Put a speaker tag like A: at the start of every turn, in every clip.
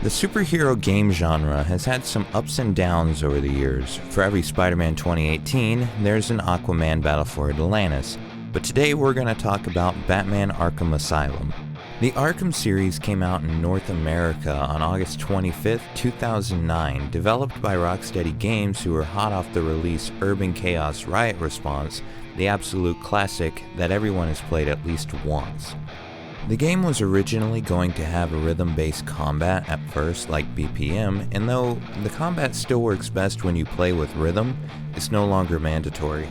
A: The superhero game genre has had some ups and downs over the years. For every Spider-Man 2018, there's an Aquaman battle for Atlantis. But today we're going to talk about Batman Arkham Asylum. The Arkham series came out in North America on August 25th, 2009, developed by Rocksteady Games, who were hot off the release Urban Chaos Riot Response, the absolute classic that everyone has played at least once. The game was originally going to have a rhythm-based combat at first, like BPM, and though the combat still works best when you play with rhythm, it's no longer mandatory.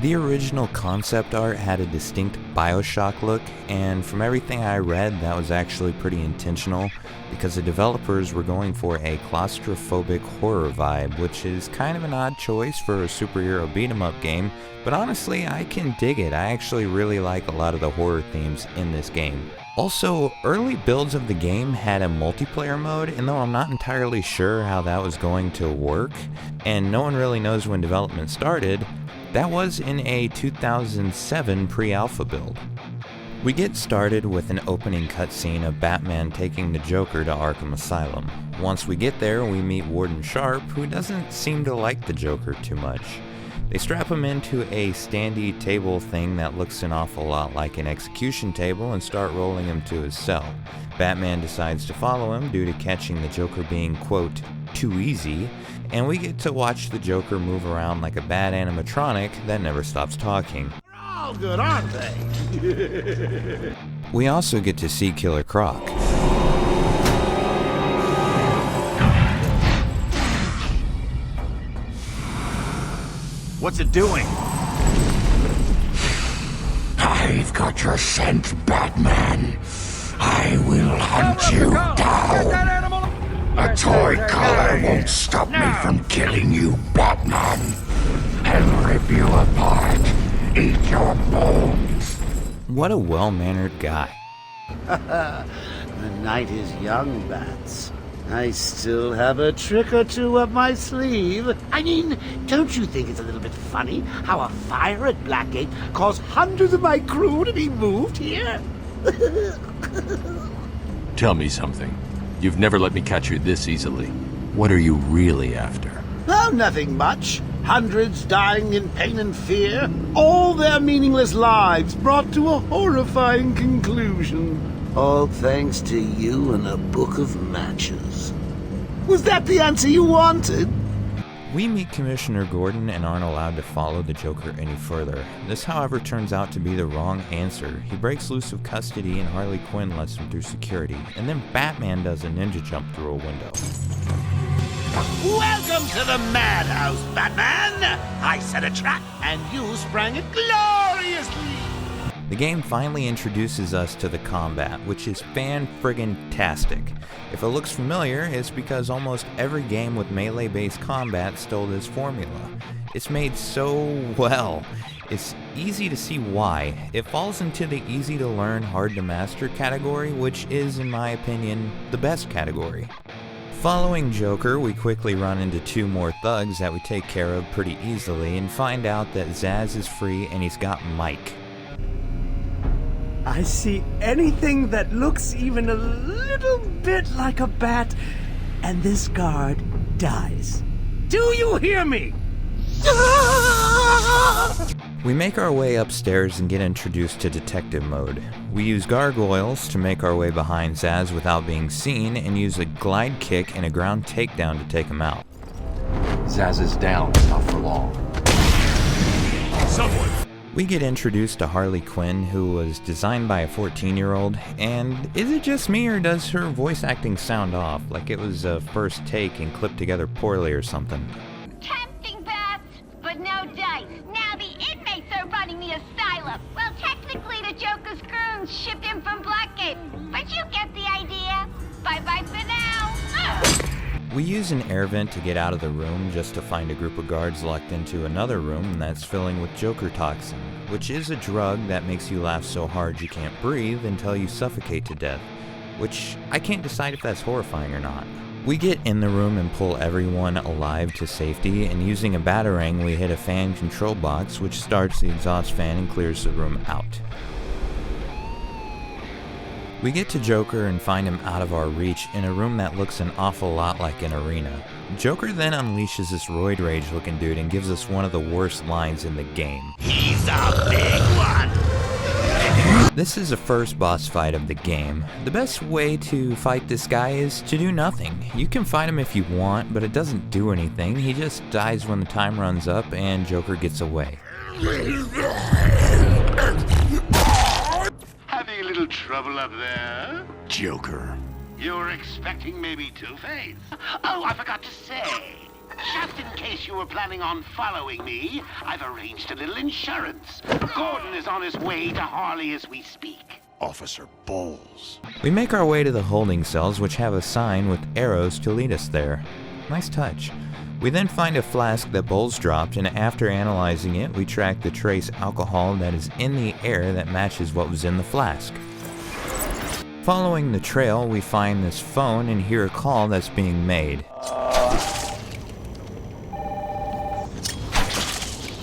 A: The original concept art had a distinct BioShock look, and from everything I read, that was actually pretty intentional because the developers were going for a claustrophobic horror vibe, which is kind of an odd choice for a superhero beat-em-up game, but honestly, I can dig it. I actually really like a lot of the horror themes in this game. Also, early builds of the game had a multiplayer mode, and though I'm not entirely sure how that was going to work, and no one really knows when development started, that was in a 2007 pre-alpha build. We get started with an opening cutscene of Batman taking the Joker to Arkham Asylum. Once we get there, we meet Warden Sharp, who doesn't seem to like the Joker too much. They strap him into a standy table thing that looks an awful lot like an execution table and start rolling him to his cell. Batman decides to follow him due to catching the Joker being, quote, too easy, and we get to watch the Joker move around like a bad animatronic that never stops talking.
B: They're all good, aren't they?
A: We also get to see Killer Croc.
B: What's it doing?
C: I've got your scent, Batman. I will hunt you down. A toy collar won't stop me from killing you, Batman. I'll rip you apart, eat your bones.
A: What a well-mannered guy.
B: The night is young, Bats. I still have a trick or two up my sleeve. I mean, don't you think it's a little bit funny how a fire at Blackgate caused hundreds of my crew to be moved here?
D: Tell me something. You've never let me catch you this easily. What are you really after?
B: Oh, nothing much. Hundreds dying in pain and fear. All their meaningless lives brought to a horrifying conclusion. All thanks to you and a book of matches. Was that the answer you wanted?
A: We meet Commissioner Gordon and aren't allowed to follow the Joker any further. This, however, turns out to be the wrong answer. He breaks loose of custody and Harley Quinn lets him through security, and then Batman does a ninja jump through a window.
B: Welcome to the madhouse, Batman! I set a trap, and you sprang it gloriously!
A: The game finally introduces us to the combat, which is fan-friggin-tastic. If it looks familiar, it's because almost every game with melee-based combat stole this formula. It's made so well. It's easy to see why. It falls into the easy-to-learn, hard-to-master category, which is, in my opinion, the best category. Following Joker, we quickly run into two more thugs that we take care of pretty easily and find out that Zsasz is free and he's got Mike.
E: I see anything that looks even a little bit like a bat, and this guard dies. Do you hear me?
A: We make our way upstairs and get introduced to detective mode. We use gargoyles to make our way behind Zsasz without being seen, and use a glide kick and a ground takedown to take him out.
D: Zsasz is down, not for long.
B: Someone!
A: We get introduced to Harley Quinn, who was designed by a 14-year-old, and is it just me or does her voice acting sound off, like it was a first take and clipped together poorly or something?
F: Tempting, Bats, but no dice. Now the inmates are running the asylum. Well, technically the Joker's goons shipped him from Blackgate, but you get the idea. Bye-bye for now.
A: We use an air vent to get out of the room just to find a group of guards locked into another room that's filling with Joker toxin, which is a drug that makes you laugh so hard you can't breathe until you suffocate to death, which I can't decide if that's horrifying or not. We get in the room and pull everyone alive to safety, and using a batarang we hit a fan control box which starts the exhaust fan and clears the room out. We get to Joker and find him out of our reach in a room that looks an awful lot like an arena. Joker then unleashes this roid rage looking dude and gives us one of the worst lines in the game.
B: He's a big one!
A: This is the first boss fight of the game. The best way to fight this guy is to do nothing. You can fight him if you want, but it doesn't do anything. He just dies when the time runs up and Joker gets away.
B: Having a little trouble up there?
C: Joker.
B: You were expecting maybe Two-Face? Oh, I forgot to say. Just in case you were planning on following me, I've arranged a little insurance. Gordon is on his way to Harley as we speak.
C: Officer Bowles.
A: We make our way to the holding cells, which have a sign with arrows to lead us there. Nice touch. We then find a flask that Bowles dropped, and after analyzing it, we track the trace alcohol that is in the air that matches what was in the flask. Following the trail, we find this phone and hear a call that's being made.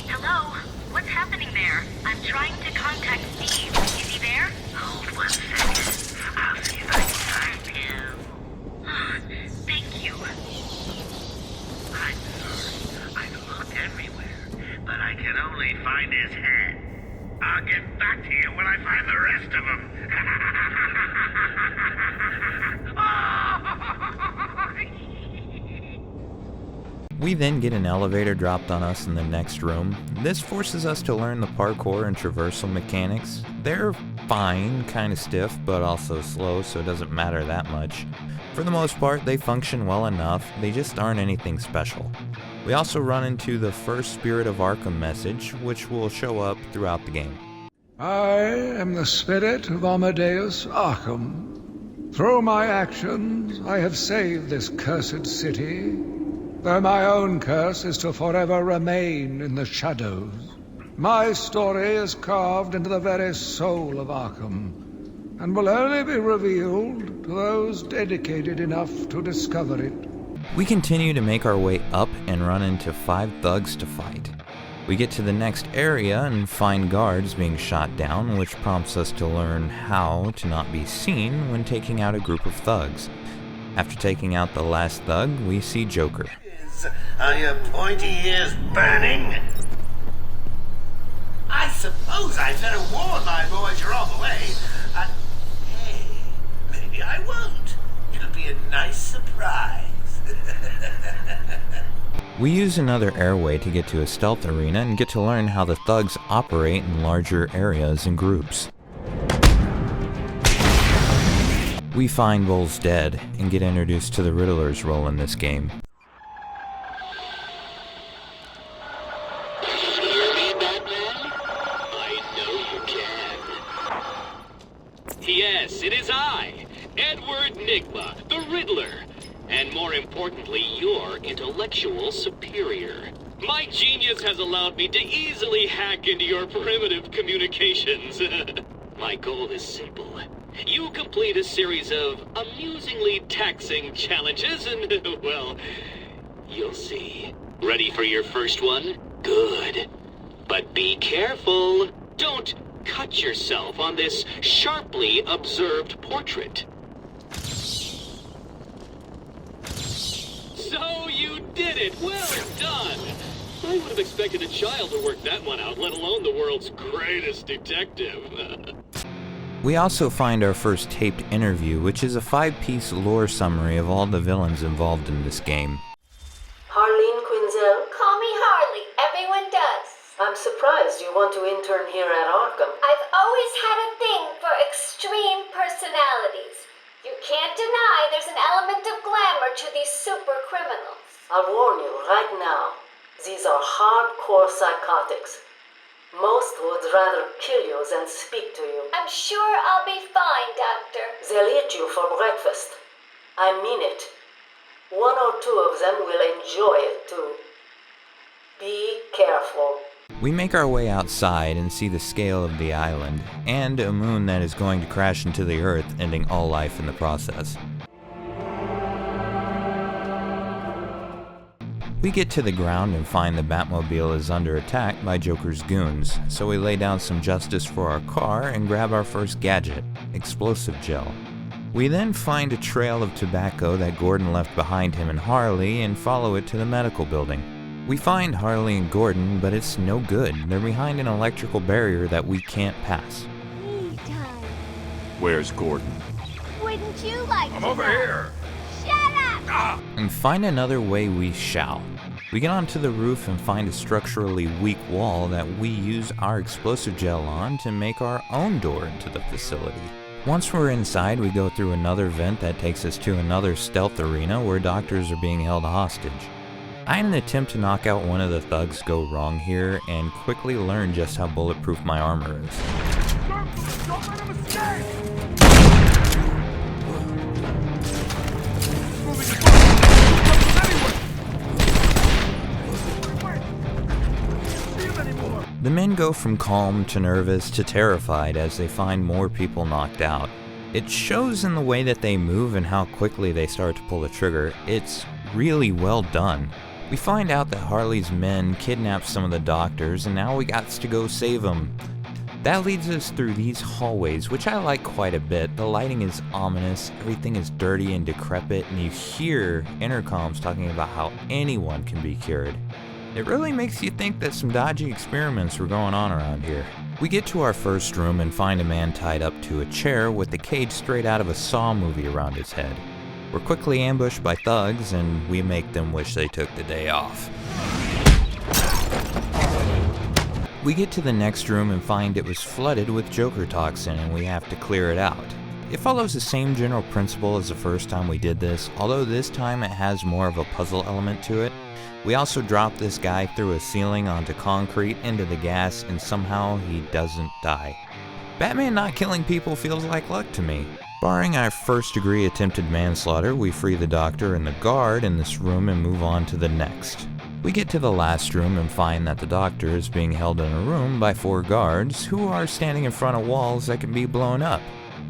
G: Hello? What's happening there? I'm trying to contact Steve. Is he there? Hold 1 second. I'll see if I can find him. Thank you.
B: I'm sorry. I've looked everywhere, but I can only find his head. I'll get back to you when I find the rest of them.
A: We then get an elevator dropped on us in the next room. This forces us to learn the parkour and traversal mechanics. They're fine, kind of stiff, but also slow, so it doesn't matter that much. For the most part, they function well enough, they just aren't anything special. We also run into the first Spirit of Arkham message, which will show up throughout the game.
H: I am the spirit of Amadeus Arkham. Through my actions, I have saved this cursed city, though my own curse is to forever remain in the shadows. My story is carved into the very soul of Arkham, and will only be revealed to those dedicated enough to discover it.
A: We continue to make our way up and run into 5 thugs to fight. We get to the next area and find guards being shot down, which prompts us to learn how to not be seen when taking out a group of thugs. After taking out the last thug, we see Joker.
B: Are your pointy ears burning? I suppose I'd better warn my boys you're on the way. Hey, maybe I won't. It'll be a nice surprise.
A: We use another airway to get to a stealth arena and get to learn how the thugs operate in larger areas and groups. We find Bowles dead and get introduced to the Riddler's role in this game.
I: Hear me, Batman? I know you can. Yes, it is I, Edward Nigma, the Riddler. And more importantly, your intellectual superior. My genius has allowed me to easily hack into your primitive communications. My goal is simple. You complete a series of amusingly taxing challenges and, well, you'll see. Ready for your first one? Good. But be careful. Don't cut yourself on this sharply observed portrait. So you did it! Well done! I would have expected a child to work that one out, let alone the world's greatest detective.
A: We also find our first taped interview, which is a 5-piece lore summary of all the villains involved in this game.
J: Harleen Quinzel?
F: Call me Harley. Everyone does.
J: I'm surprised you want to intern here at Arkham.
F: I've always had a thing for extreme personalities. You can't deny there's an element of glamour to these super criminals.
J: I'll warn you right now, these are hardcore psychotics. Most would rather kill you than speak to you.
F: I'm sure I'll be fine, Doctor.
J: They'll eat you for breakfast. I mean it. 1 or 2 of them will enjoy it too. Be careful.
A: We make our way outside and see the scale of the island, and a moon that is going to crash into the Earth, ending all life in the process. We get to the ground and find the Batmobile is under attack by Joker's goons, so we lay down some justice for our car and grab our first gadget, explosive gel. We then find a trail of tobacco that Gordon left behind him and Harley and follow it to the medical building. We find Harley and Gordon, but it's no good. They're behind an electrical barrier that we can't pass.
F: Me time.
D: Where's Gordon?
F: Wouldn't you like
C: I'm
F: to
C: over
F: know?
C: here.
F: Shut up!
A: And find another way we shall. We get onto the roof and find a structurally weak wall that we use our explosive gel on to make our own door into the facility. Once we're inside, we go through another vent that takes us to another stealth arena where doctors are being held hostage. I had an attempt to knock out one of the thugs go wrong here and quickly learn just how bulletproof my armor is.
C: Don't let him escape!
A: The men go from calm to nervous to terrified as they find more people knocked out. It shows in the way that they move and how quickly they start to pull the trigger. It's really well done. We find out that Harley's men kidnapped some of the doctors and now we got to go save them. That leads us through these hallways, which I like quite a bit. The lighting is ominous, everything is dirty and decrepit, and you hear intercoms talking about how anyone can be cured. It really makes you think that some dodgy experiments were going on around here. We get to our first room and find a man tied up to a chair with the cage straight out of a Saw movie around his head. We're quickly ambushed by thugs and we make them wish they took the day off. We get to the next room and find it was flooded with Joker toxin and we have to clear it out. It follows the same general principle as the first time we did this, although this time it has more of a puzzle element to it. We also drop this guy through a ceiling onto concrete into the gas and somehow he doesn't die. Batman not killing people feels like luck to me. Barring our first-degree attempted manslaughter, we free the doctor and the guard in this room and move on to the next. We get to the last room and find that the doctor is being held in a room by 4 guards who are standing in front of walls that can be blown up.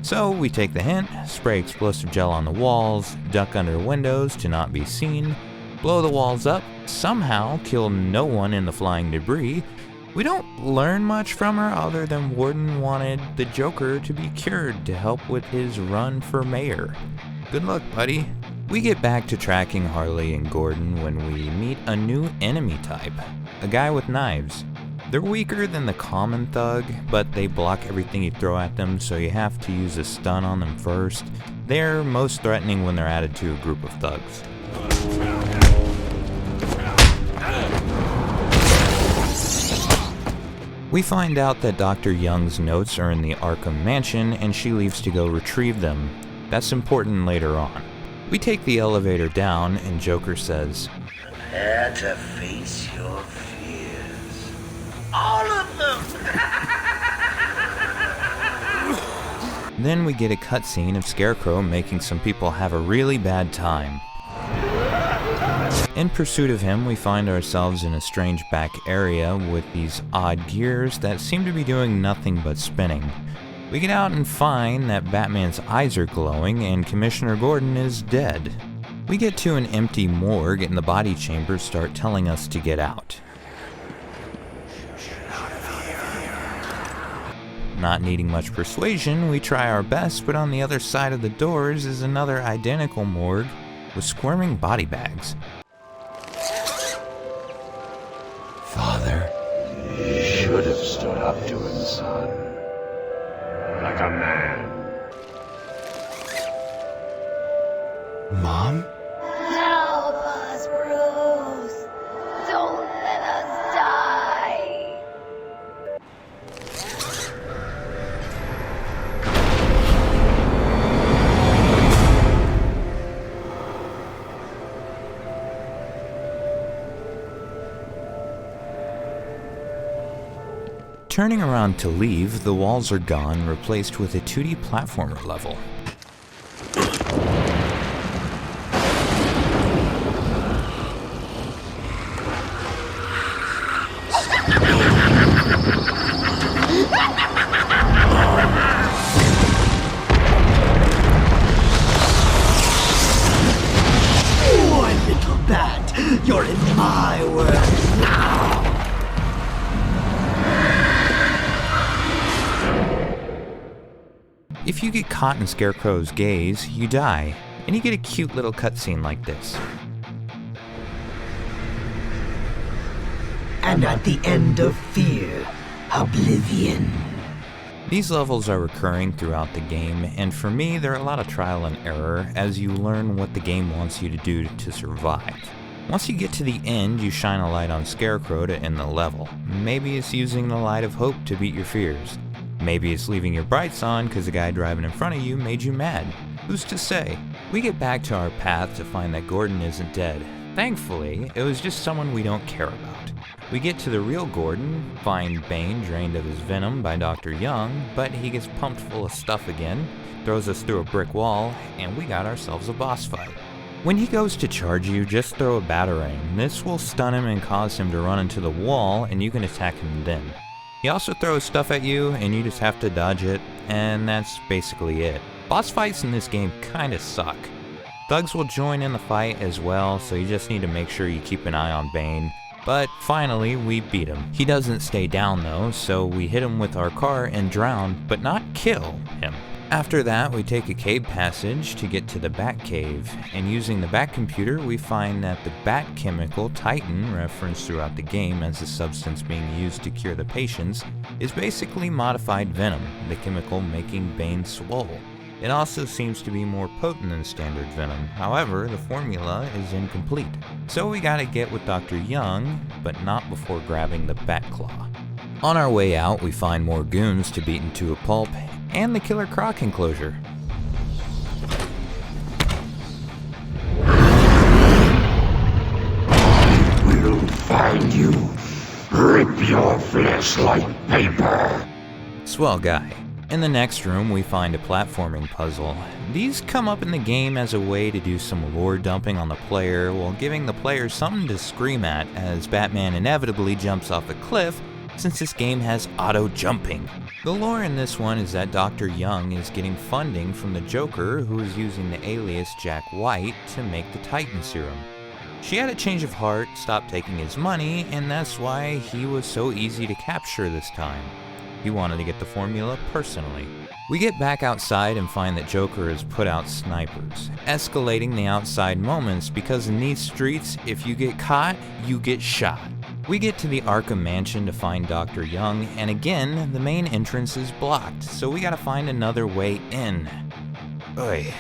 A: So we take the hint, spray explosive gel on the walls, duck under windows to not be seen, blow the walls up, somehow kill no one in the flying debris. We don't learn much from her other than Warden wanted the Joker to be cured to help with his run for mayor. Good luck, buddy. We get back to tracking Harley and Gordon when we meet a new enemy type, a guy with knives. They're weaker than the common thug, but they block everything you throw at them, so you have to use a stun on them first. They're most threatening when they're added to a group of thugs. We find out that Dr. Young's notes are in the Arkham mansion and she leaves to go retrieve them. That's important later on. We take the elevator down and Joker says,
B: "Prepare to face your fears. All of them!"
A: Then we get a cutscene of Scarecrow making some people have a really bad time. In pursuit of him, we find ourselves in a strange back area with these odd gears that seem to be doing nothing but spinning. We get out and find that Batman's eyes are glowing and Commissioner Gordon is dead. We get to an empty morgue and the body chambers start telling us to get out. Not needing much persuasion, we try our best, but on the other side of the doors is another identical morgue with squirming body bags.
C: Father, you should have stood up to him, son. Like a man. Mom?
F: Help us, Bruce! Don't let us die!
A: Turning around to leave, the walls are gone, replaced with a 2D platformer level. If you get caught in Scarecrow's gaze, you die, and you get a cute little cutscene like this.
K: And at the end of fear, oblivion.
A: These levels are recurring throughout the game, and for me, they're a lot of trial and error as you learn what the game wants you to do to survive. Once you get to the end, you shine a light on Scarecrow to end the level. Maybe it's using the light of hope to beat your fears. Maybe it's leaving your brights on because the guy driving in front of you made you mad. Who's to say? We get back to our path to find that Gordon isn't dead. Thankfully, it was just someone we don't care about. We get to the real Gordon, find Bane drained of his venom by Dr. Young, but he gets pumped full of stuff again, throws us through a brick wall, and we got ourselves a boss fight. When he goes to charge you, just throw a batarang. This will stun him and cause him to run into the wall, and you can attack him then. He also throws stuff at you, and you just have to dodge it, and that's basically it. Boss fights in this game kinda suck. Thugs will join in the fight as well, so you just need to make sure you keep an eye on Bane. But finally, we beat him. He doesn't stay down though, so we hit him with our car and drown, but not kill him. After that, we take a cave passage to get to the Batcave, and using the Batcomputer, we find that the Bat chemical Titan, referenced throughout the game as the substance being used to cure the patients, is basically modified venom, the chemical making Bane swole. It also seems to be more potent than standard venom, however, the formula is incomplete. So we gotta get with Dr. Young, but not before grabbing the Batclaw. On our way out, we find more goons to beat into a pulp, and the Killer Croc enclosure.
C: I will find you, rip your flesh like paper.
A: Swell guy. In the next room, we find a platforming puzzle. These come up in the game as a way to do some lore dumping on the player while giving the player something to scream at as Batman inevitably jumps off a cliff since this game has auto jumping. The lore in this one is that Dr. Young is getting funding from the Joker, who is using the alias Jack White to make the Titan serum. She had a change of heart, stopped taking his money, and that's why he was so easy to capture this time. He wanted to get the formula personally. We get back outside and find that Joker has put out snipers, escalating the outside moments because in these streets, if you get caught, you get shot. We get to the Arkham mansion to find Dr. Young, and again, the main entrance is blocked, so we gotta find another way in. Oy.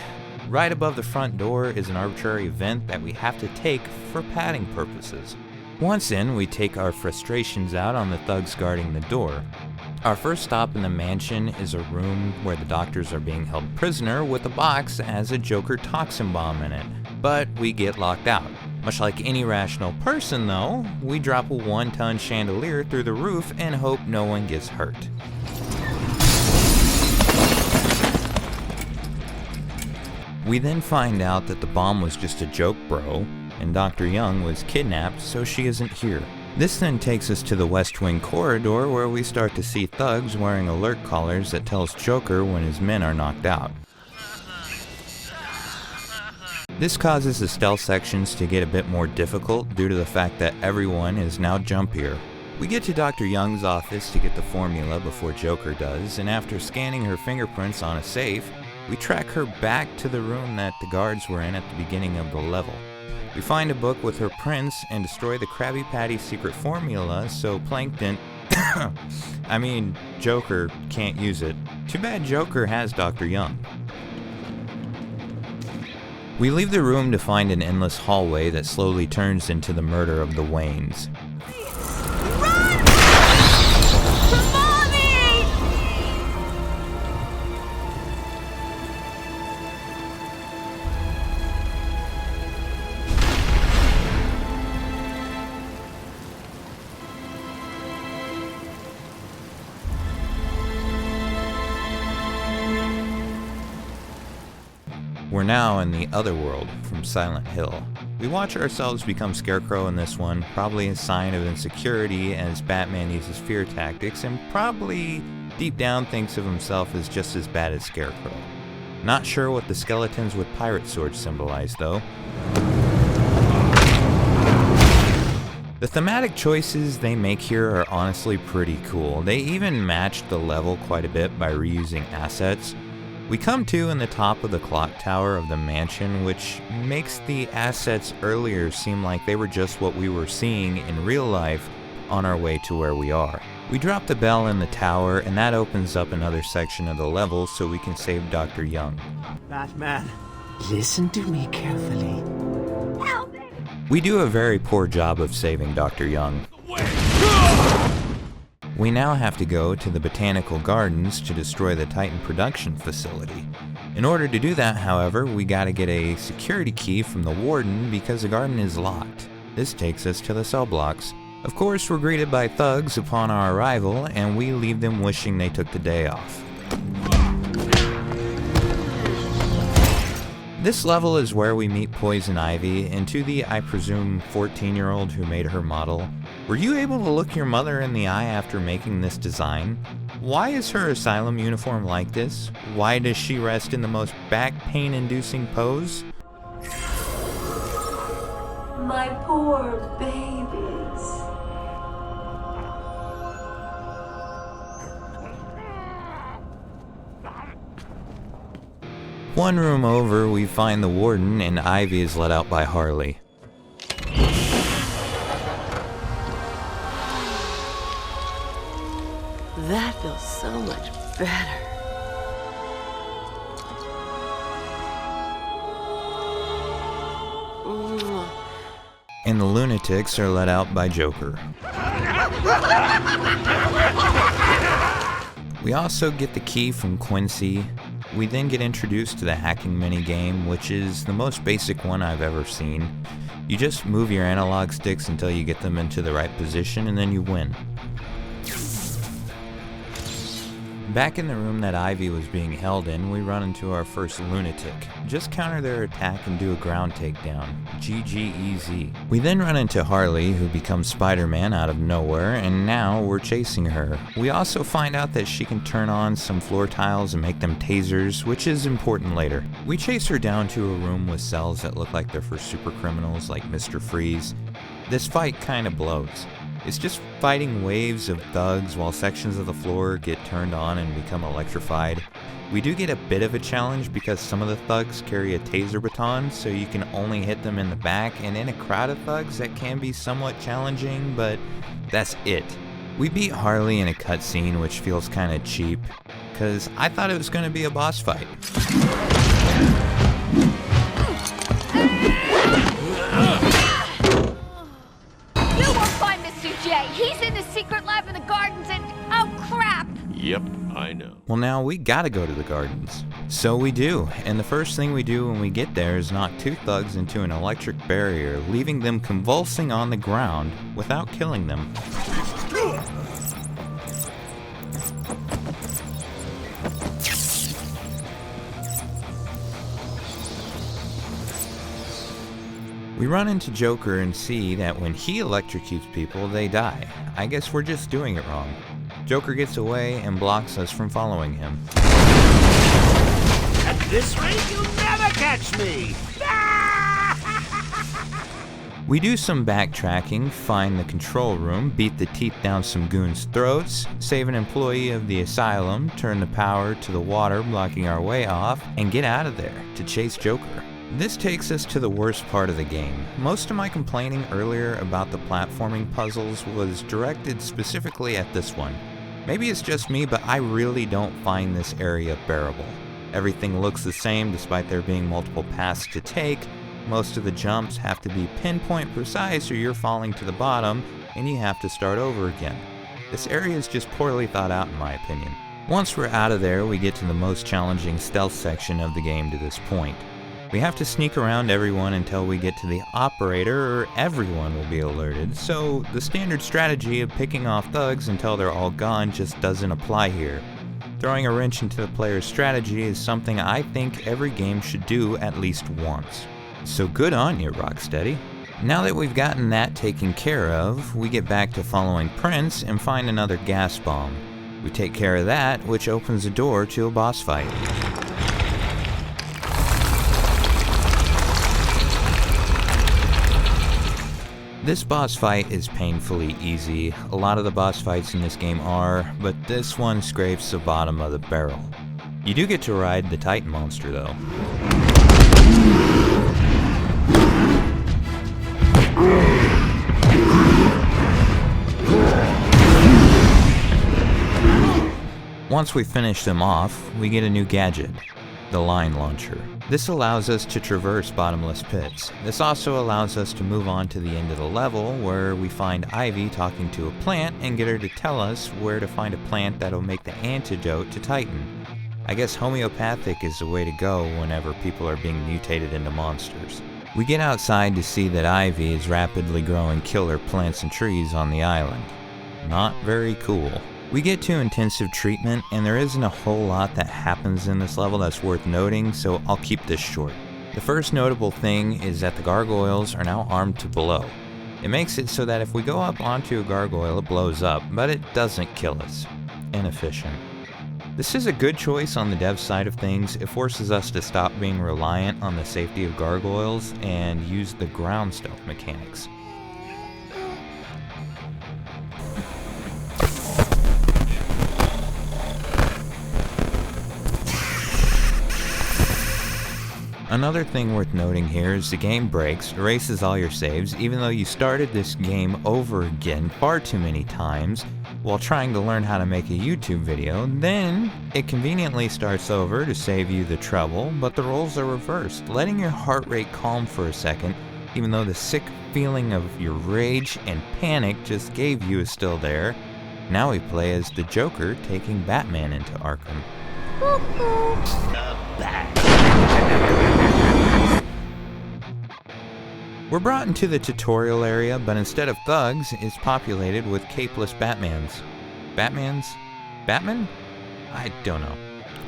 A: Right above the front door is an arbitrary vent that we have to take for padding purposes. Once in, we take our frustrations out on the thugs guarding the door. Our first stop in the mansion is a room where the doctors are being held prisoner with a box that has a Joker toxin bomb in it, but we get locked out. Much like any rational person though, we drop a 1-ton chandelier through the roof and hope no one gets hurt. We then find out that the bomb was just a joke, bro, and Dr. Young was kidnapped, so she isn't here. This then takes us to the West Wing corridor where we start to see thugs wearing alert collars that tells Joker when his men are knocked out. This causes the stealth sections to get a bit more difficult due to the fact that everyone is now jumpier. We get to Dr. Young's office to get the formula before Joker does, and after scanning her fingerprints on a safe, we track her back to the room that the guards were in at the beginning of the level. We find a book with her prints and destroy the Krabby Patty secret formula so Plankton, Joker can't use it. Too bad Joker has Dr. Young. We leave the room to find an endless hallway that slowly turns into the murder of the Waynes. We're now in the other world from Silent Hill. We watch ourselves become Scarecrow in this one, probably a sign of insecurity as Batman uses fear tactics and probably deep down thinks of himself as just as bad as Scarecrow. Not sure what the skeletons with pirate swords symbolize though. The thematic choices they make here are honestly pretty cool. They even matched the level quite a bit by reusing assets. We come to in the top of the clock tower of the mansion, which makes the assets earlier seem like they were just what we were seeing in real life on our way to where we are. We drop the bell in the tower, and that opens up another section of the level so we can save Dr. Young.
E: Batman, listen to me carefully.
F: Help me!
A: We do a very poor job of saving Dr. Young. We now have to go to the Botanical Gardens to destroy the Titan production facility. In order to do that, however, we gotta get a security key from the warden because the garden is locked. This takes us to the cell blocks. Of course, we're greeted by thugs upon our arrival, and we leave them wishing they took the day off. This level is where we meet Poison Ivy, and to the, I presume, 14-year-old who made her model, were you able to look your mother in the eye after making this design? Why is her Asylum uniform like this? Why does she rest in the most back pain-inducing pose?
J: My poor babies.
A: One room over, we find the warden, and Ivy is let out by Harley.
J: That feels so much better.
A: And the lunatics are let out by Joker. We also get the key from Quincy. We then get introduced to the hacking minigame, which is the most basic one I've ever seen. You just move your analog sticks until you get them into the right position, and then you win. Back in the room that Ivy was being held in, we run into our first lunatic. Just counter their attack and do a ground takedown. GG-easy. We then run into Harley, who becomes Spider-Man out of nowhere, and now we're chasing her. We also find out that she can turn on some floor tiles and make them tasers, which is important later. We chase her down to a room with cells that look like they're for super criminals like Mr. Freeze. This fight kinda blows. It's just fighting waves of thugs while sections of the floor get turned on and become electrified. We do get a bit of a challenge because some of the thugs carry a taser baton, so you can only hit them in the back, and in a crowd of thugs that can be somewhat challenging, but that's it. We beat Harley in a cutscene, which feels kinda cheap, cause I thought it was gonna be a boss fight.
F: He's in the secret lab in the gardens and... oh crap!
D: Yep, I know.
A: Well, now we gotta go to the gardens. So we do, and the first thing we do when we get there is knock two thugs into an electric barrier, leaving them convulsing on the ground without killing them. We run into Joker and see that when he electrocutes people, they die. I guess we're just doing it wrong. Joker gets away and blocks us from following him.
B: At this rate, you'll never catch me!
A: We do some backtracking, find the control room, beat the teeth down some goons' throats, save an employee of the Asylum, turn the power to the water blocking our way off, and get out of there to chase Joker. This takes us to the worst part of the game. Most of my complaining earlier about the platforming puzzles was directed specifically at this one. Maybe it's just me, but I really don't find this area bearable. Everything looks the same despite there being multiple paths to take. Most of the jumps have to be pinpoint precise or you're falling to the bottom and you have to start over again. This area is just poorly thought out in my opinion. Once we're out of there, we get to the most challenging stealth section of the game to this point. We have to sneak around everyone until we get to the operator or everyone will be alerted, so the standard strategy of picking off thugs until they're all gone just doesn't apply here. Throwing a wrench into the player's strategy is something I think every game should do at least once. So good on you, Rocksteady. Now that we've gotten that taken care of, we get back to following Prince and find another gas bomb. We take care of that, which opens the door to a boss fight. This boss fight is painfully easy. A lot of the boss fights in this game are, but this one scrapes the bottom of the barrel. You do get to ride the Titan monster though. Once we finish them off, we get a new gadget, the line launcher. This allows us to traverse bottomless pits. This also allows us to move on to the end of the level where we find Ivy talking to a plant and get her to tell us where to find a plant that'll make the antidote to Titan. I guess homeopathic is the way to go whenever people are being mutated into monsters. We get outside to see that Ivy is rapidly growing killer plants and trees on the island. Not very cool. We get to intensive treatment, and there isn't a whole lot that happens in this level that's worth noting, so I'll keep this short. The first notable thing is that the gargoyles are now armed to blow. It makes it so that if we go up onto a gargoyle, it blows up, but it doesn't kill us. Inefficient. This is a good choice on the dev side of things. It forces us to stop being reliant on the safety of gargoyles and use the ground stealth mechanics. Another thing worth noting here is the game breaks, erases all your saves, even though you started this game over again far too many times while trying to learn how to make a YouTube video. Then it conveniently starts over to save you the trouble, but the roles are reversed, letting your heart rate calm for a second, even though the sick feeling of your rage and panic just gave you is still there. Now we play as the Joker taking Batman into Arkham. We're brought into the tutorial area, but instead of thugs, it's populated with capeless Batmans. Batmans? Batman? I don't know.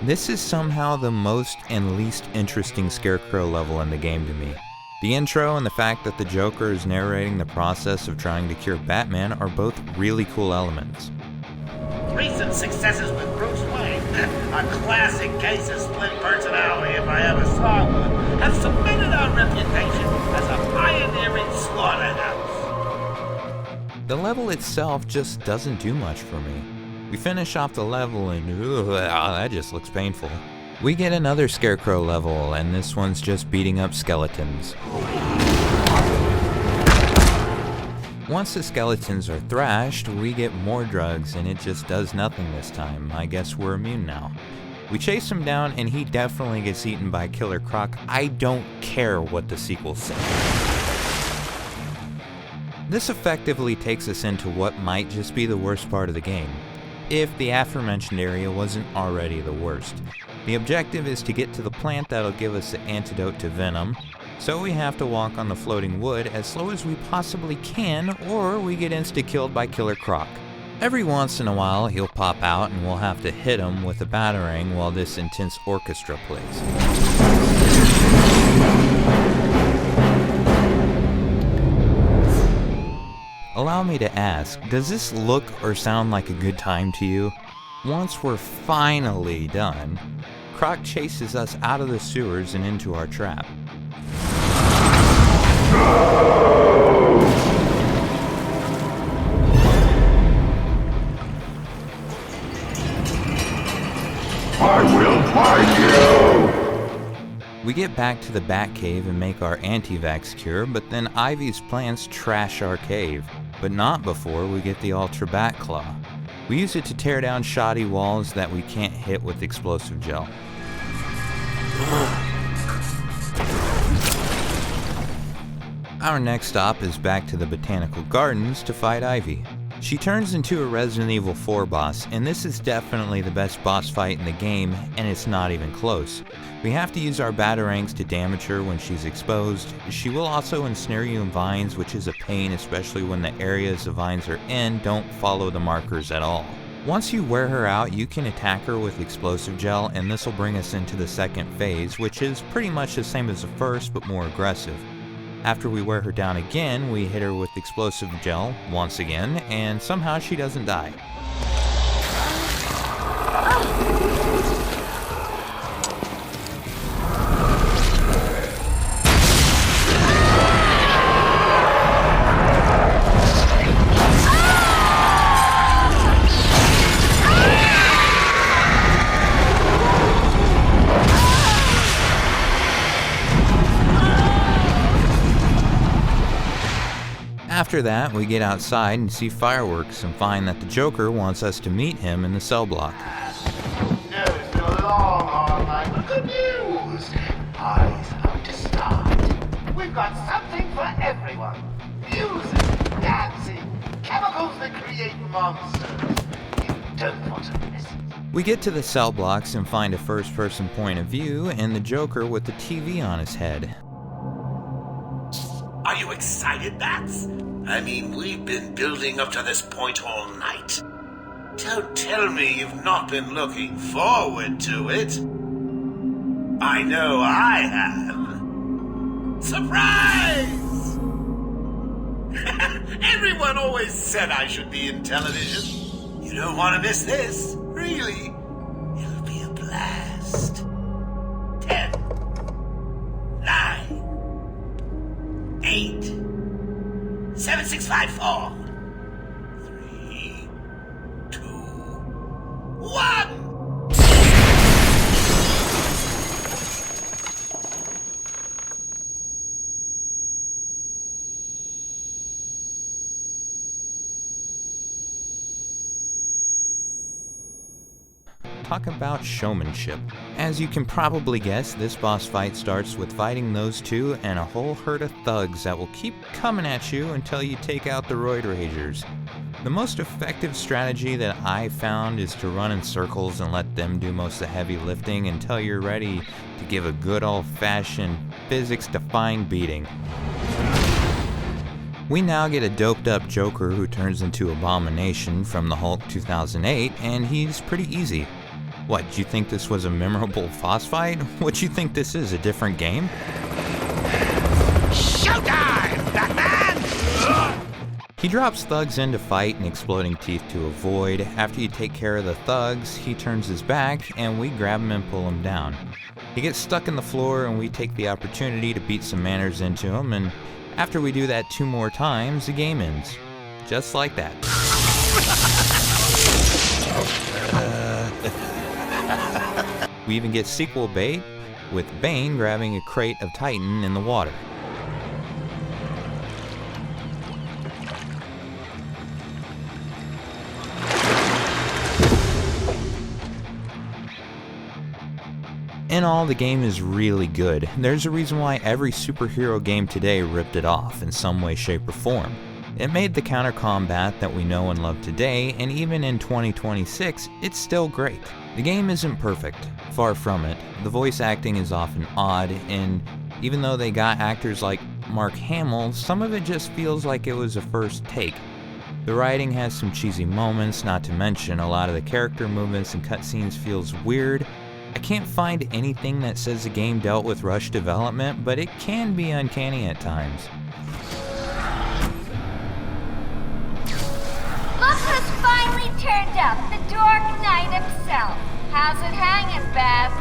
A: This is somehow the most and least interesting Scarecrow level in the game to me. The intro and the fact that the Joker is narrating the process of trying to cure Batman are both really cool elements.
B: Recent successes with Bruce Wayne, a classic case of split personality if I ever saw one, have cemented our reputation as a pioneering slaughterhouse.
A: The level itself just doesn't do much for me. We finish off the level and that just looks painful. We get another Scarecrow level, and this one's just beating up skeletons. Once the skeletons are thrashed, we get more drugs, and it just does nothing this time. I guess we're immune now. We chase him down, and he definitely gets eaten by Killer Croc. I don't care what the sequel says. This effectively takes us into what might just be the worst part of the game, if the aforementioned area wasn't already the worst. The objective is to get to the plant that'll give us the antidote to venom, so we have to walk on the floating wood as slow as we possibly can, or we get insta-killed by Killer Croc. Every once in a while he'll pop out and we'll have to hit him with a batarang while this intense orchestra plays. Allow me to ask, does this look or sound like a good time to you? Once we're finally done, Croc chases us out of the sewers and into our trap.
C: I will find you!
A: We get back to the Batcave and make our anti-vax cure, but then Ivy's plants trash our cave, but not before we get the Ultra Bat Claw. We use it to tear down shoddy walls that we can't hit with explosive gel. Our next stop is back to the Botanical Gardens to fight Ivy. She turns into a Resident Evil 4 boss, and this is definitely the best boss fight in the game, and it's not even close. We have to use our batarangs to damage her when she's exposed. She will also ensnare you in vines, which is a pain, especially when the areas the vines are in don't follow the markers at all. Once you wear her out, you can attack her with explosive gel, and this will bring us into the second phase, which is pretty much the same as the first, but more aggressive. After we wear her down again, we hit her with explosive gel once again, and somehow she doesn't die. After that, we get outside and see fireworks and find that the Joker wants us to meet him in the cell block.
B: No, it's been a long, hard night, but good news. Party's about to start. We've got something for everyone. Music, dancing, chemicals that create monsters. You don't want to miss it.
A: We get to the cell blocks and find a first-person point of view and the Joker with the TV on his head.
B: Are you excited, Bats? I mean, we've been building up to this point all night. Don't tell me you've not been looking forward to it. I know I have. Surprise! Everyone always said I should be in television. You don't want to miss this, really. It'll be a blast. 10, 9, 8, 7, 6, 5, 4, 3, 2, 1.
A: Talk about showmanship. As you can probably guess, this boss fight starts with fighting those two and a whole herd of thugs that will keep coming at you until you take out the Roid Ragers. The most effective strategy that I found is to run in circles and let them do most of the heavy lifting until you're ready to give a good old-fashioned physics-defying beating. We now get a doped-up Joker who turns into Abomination from the Hulk 2008, and he's pretty easy. What, do you think this was a memorable boss fight? What do you think this is, a different game?
B: Showtime, Batman!
A: He drops thugs in to fight and exploding teeth to avoid. After you take care of the thugs, he turns his back and we grab him and pull him down. He gets stuck in the floor and we take the opportunity to beat some manners into him, and after we do that 2 more times, the game ends. Just like that. We even get sequel bait with Bane grabbing a crate of Titan in the water. In all, the game is really good. There's a reason why every superhero game today ripped it off in some way, shape, or form. It made the counter combat that we know and love today, and even in 2026, it's still great. The game isn't perfect, far from it. The voice acting is often odd, and even though they got actors like Mark Hamill, some of it just feels like it was a first take. The writing has some cheesy moments, not to mention a lot of the character movements and cutscenes feels weird. I can't find anything that says the game dealt with rushed development, but it can be uncanny at times.
F: Look who's finally turned up, the Dark Knight himself. How's it hanging, Babs?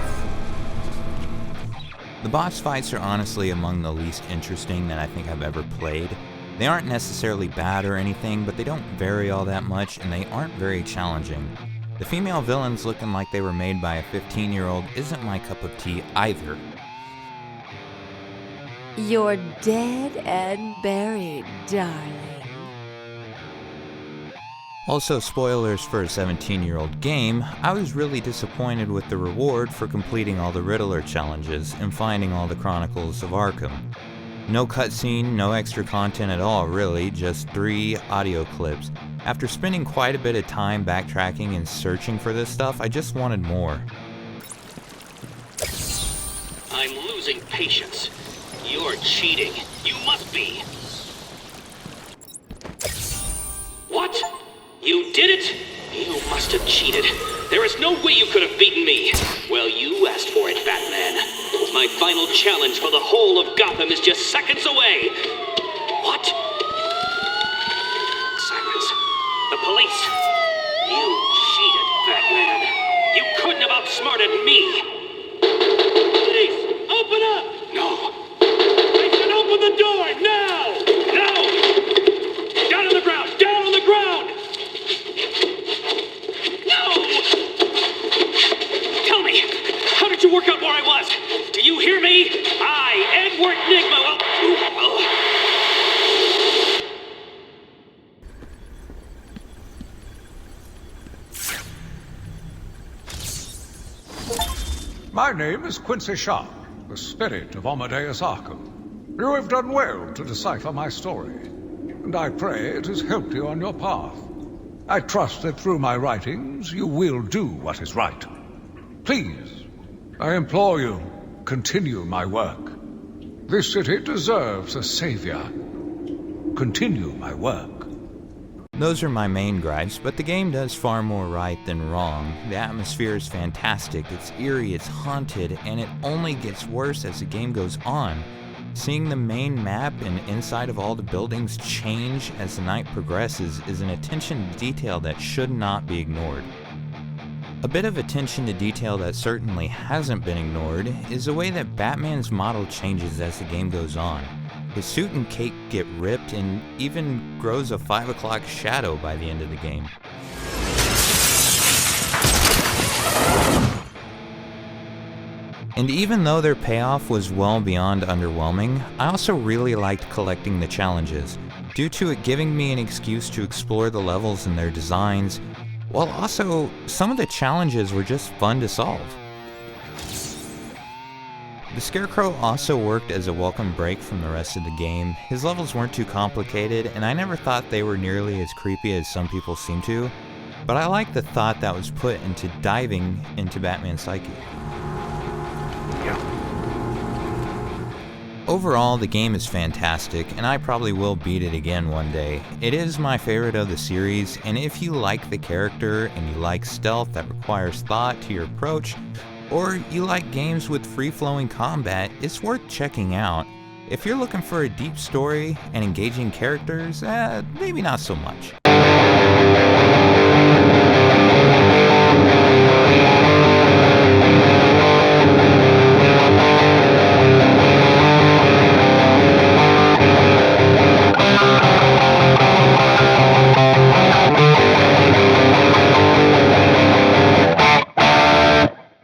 A: The boss fights are honestly among the least interesting that I think I've ever played. They aren't necessarily bad or anything, but they don't vary all that much, and they aren't very challenging. The female villains looking like they were made by a 15-year-old isn't my cup of tea either.
L: You're dead and buried, darling.
A: Also, spoilers for a 17-year-old game, I was really disappointed with the reward for completing all the Riddler challenges and finding all the Chronicles of Arkham. No cutscene, no extra content at all really, just 3 audio clips. After spending quite a bit of time backtracking and searching for this stuff, I just wanted more.
I: I'm losing patience. You're cheating. You must be. What? You did it? You must have cheated. There is no way you could have beaten me. Well, you asked for it, Batman. My final challenge for the whole of Gotham is just seconds away. What? Sirens. The police. You cheated, Batman. You couldn't have outsmarted me. Police, open up! No. I said open the door, now! No! Down on the ground! Down on the ground! No! Tell me, how did you work out where I was? Do you hear me? I, Edward Nigma,
H: My name is Quincy Sharp, the spirit of Amadeus Arkham. You have done well to decipher my story, and I pray it has helped you on your path. I trust that through my writings you will do what is right. Please, I implore you, continue my work. This city deserves a savior. Continue my work.
A: Those are my main gripes, but the game does far more right than wrong. The atmosphere is fantastic, it's eerie, it's haunted, and it only gets worse as the game goes on. Seeing the main map and inside of all the buildings change as the night progresses is an attention to detail that should not be ignored. A bit of attention to detail that certainly hasn't been ignored is the way that Batman's model changes as the game goes on. His suit and cape get ripped and even grows a 5 o'clock shadow by the end of the game. And even though their payoff was well beyond underwhelming, I also really liked collecting the challenges, due to it giving me an excuse to explore the levels and their designs, while also some of the challenges were just fun to solve. The Scarecrow also worked as a welcome break from the rest of the game. His levels weren't too complicated, and I never thought they were nearly as creepy as some people seem to, but I like the thought that was put into diving into Batman's psyche. Overall, the game is fantastic, and I probably will beat it again one day. It is my favorite of the series, and if you like the character and you like stealth that requires thought to your approach, or you like games with free-flowing combat, it's worth checking out. If you're looking for a deep story and engaging characters, maybe not so much.